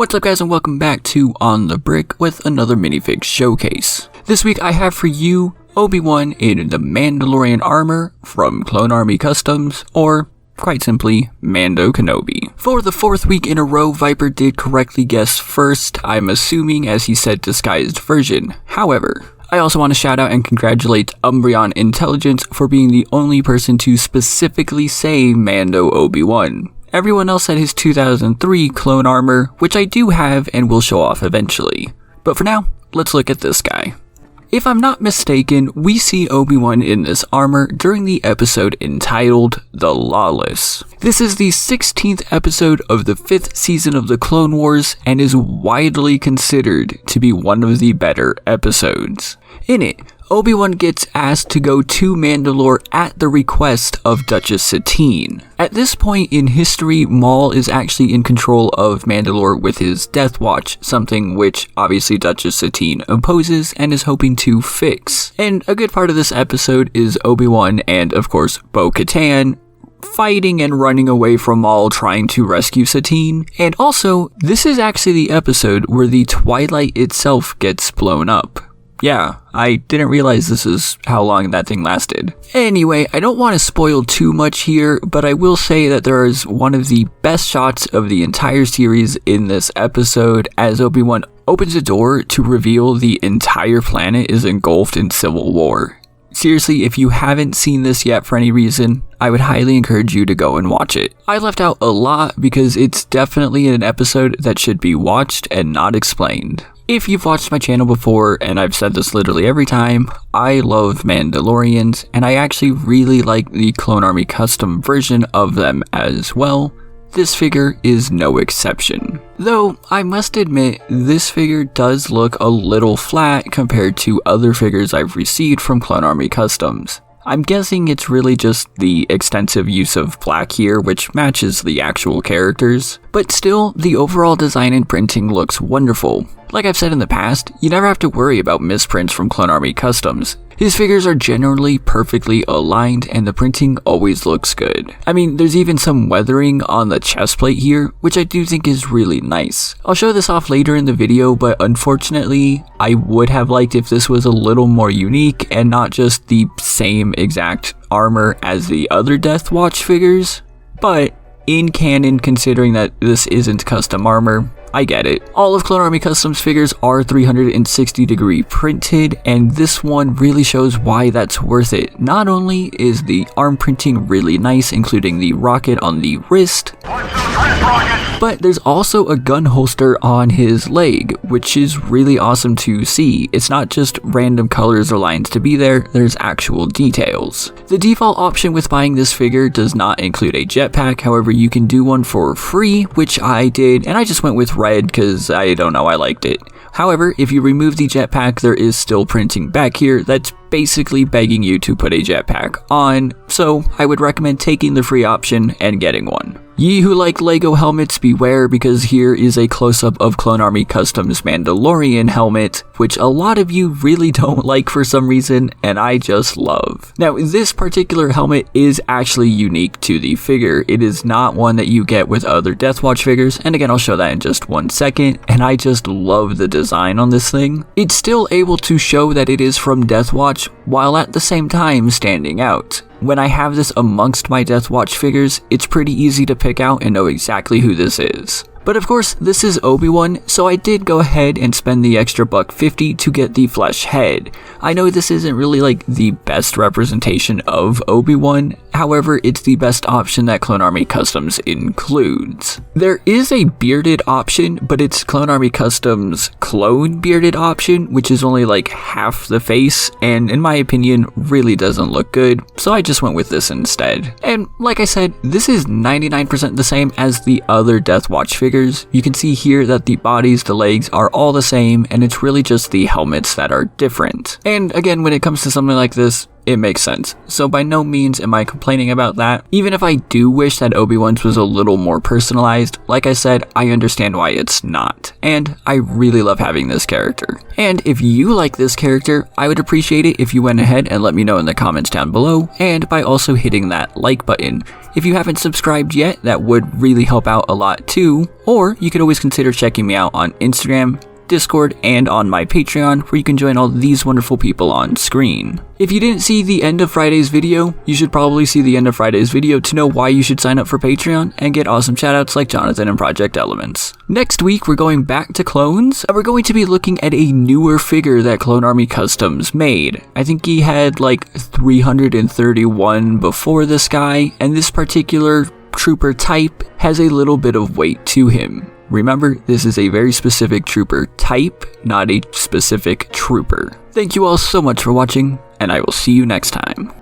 What's up guys and welcome back to On The Brick with another minifig showcase. This week I have for you Obi-Wan in the Mandalorian armor from CloneArmyCustoms, or quite simply, Mando Kenobi. For the fourth week in a row, Viper did correctly guess first, I'm assuming, as he said disguised version. However, I also want to shout out and congratulate Umbreon Intelligence for being the only person to specifically say Mando Obi-Wan. Everyone else had his 2003 clone armor, which I do have and will show off eventually. But for now, let's look at this guy. If I'm not mistaken, we see Obi-Wan in this armor during the episode entitled The Lawless. This is the 16th episode of the 5th season of the Clone Wars and is widely considered to be one of the better episodes. In it, Obi-Wan gets asked to go to Mandalore at the request of Duchess Satine. At this point in history, Maul is actually in control of Mandalore with his Death Watch, something which obviously Duchess Satine opposes and is hoping to fix. And a good part of this episode is Obi-Wan and of course Bo-Katan fighting and running away from Maul trying to rescue Satine. And also, this is actually the episode where the Twilight itself gets blown up. Yeah, I didn't realize this is how long that thing lasted. Anyway, I don't want to spoil too much here, but I will say that there is one of the best shots of the entire series in this episode as Obi-Wan opens a door to reveal the entire planet is engulfed in civil war. Seriously, if you haven't seen this yet for any reason, I would highly encourage you to go and watch it. I left out a lot because it's definitely an episode that should be watched and not explained. If you've watched my channel before, and I've said this literally every time, I love Mandalorians, and I actually really like the Clone Army Custom version of them as well. This figure is no exception. Though, I must admit, this figure does look a little flat compared to other figures I've received from Clone Army Customs. I'm guessing it's really just the extensive use of black here, which matches the actual characters. But still, the overall design and printing looks wonderful. Like I've said in the past, you never have to worry about misprints from Clone Army Customs. His figures are generally perfectly aligned and the printing always looks good. I mean, there's even some weathering on the chest plate here, which I do think is really nice. I'll show this off later in the video, but unfortunately, I would have liked if this was a little more unique and not just the same exact armor as the other Death Watch figures. But in canon, considering that this isn't custom armor, I get it. All of Clone Army Customs figures are 360 degree printed, and this one really shows why that's worth it. Not only is the arm printing really nice, including the rocket on the wrist, but there's also a gun holster on his leg, which is really awesome to see. It's not just random colors or lines to be there, there's actual details. The default option with buying this figure does not include a jetpack, however you can do one for free, which I did, and I just went with red because I don't know, I liked it. However, if you remove the jetpack, there is still printing back here that's basically begging you to put a jetpack on, so I would recommend taking the free option and getting one. Ye who like LEGO helmets, beware, because here is a close-up of Clone Army Customs Mandalorian helmet, which a lot of you really don't like for some reason, and I just love. Now, this particular helmet is actually unique to the figure. It is not one that you get with other Death Watch figures, and again, I'll show that in just one second, and I just love the design on this thing. It's still able to show that it is from Death Watch, while at the same time standing out. When I have this amongst my Death Watch figures, it's pretty easy to pick out and know exactly who this is. But of course, this is Obi-Wan, so I did go ahead and spend the extra $150 to get the flesh head. I know this isn't really like the best representation of Obi-Wan, however, it's the best option that Clone Army Customs includes. There is a bearded option, but it's Clone Army Customs clone bearded option, which is only like half the face, and in my opinion, really doesn't look good, so I just went with this instead. And like I said, this is 99% the same as the other Death Watch figures. You can see here that the bodies, the legs are all the same, and it's really just the helmets that are different. And again, when it comes to something like this, it makes sense. So by no means am I complaining about that. Even if I do wish that Obi-Wan's was a little more personalized, like I said, I understand why it's not. And I really love having this character. And if you like this character, I would appreciate it if you went ahead and let me know in the comments down below, and by also hitting that like button. If you haven't subscribed yet, that would really help out a lot too. Or you could always consider checking me out on Instagram, Discord, and on my Patreon, where you can join all these wonderful people on screen. If you didn't see the end of Friday's video, you should probably see the end of Friday's video to know why you should sign up for Patreon and get awesome shoutouts like Jonathan and Project Elements. Next week, we're going back to clones, and we're going to be looking at a newer figure that Clone Army Customs made. I think he had like 331 before this guy, and this particular trooper type has a little bit of weight to him. Remember, this is a very specific trooper type, not a specific trooper. Thank you all so much for watching, and I will see you next time.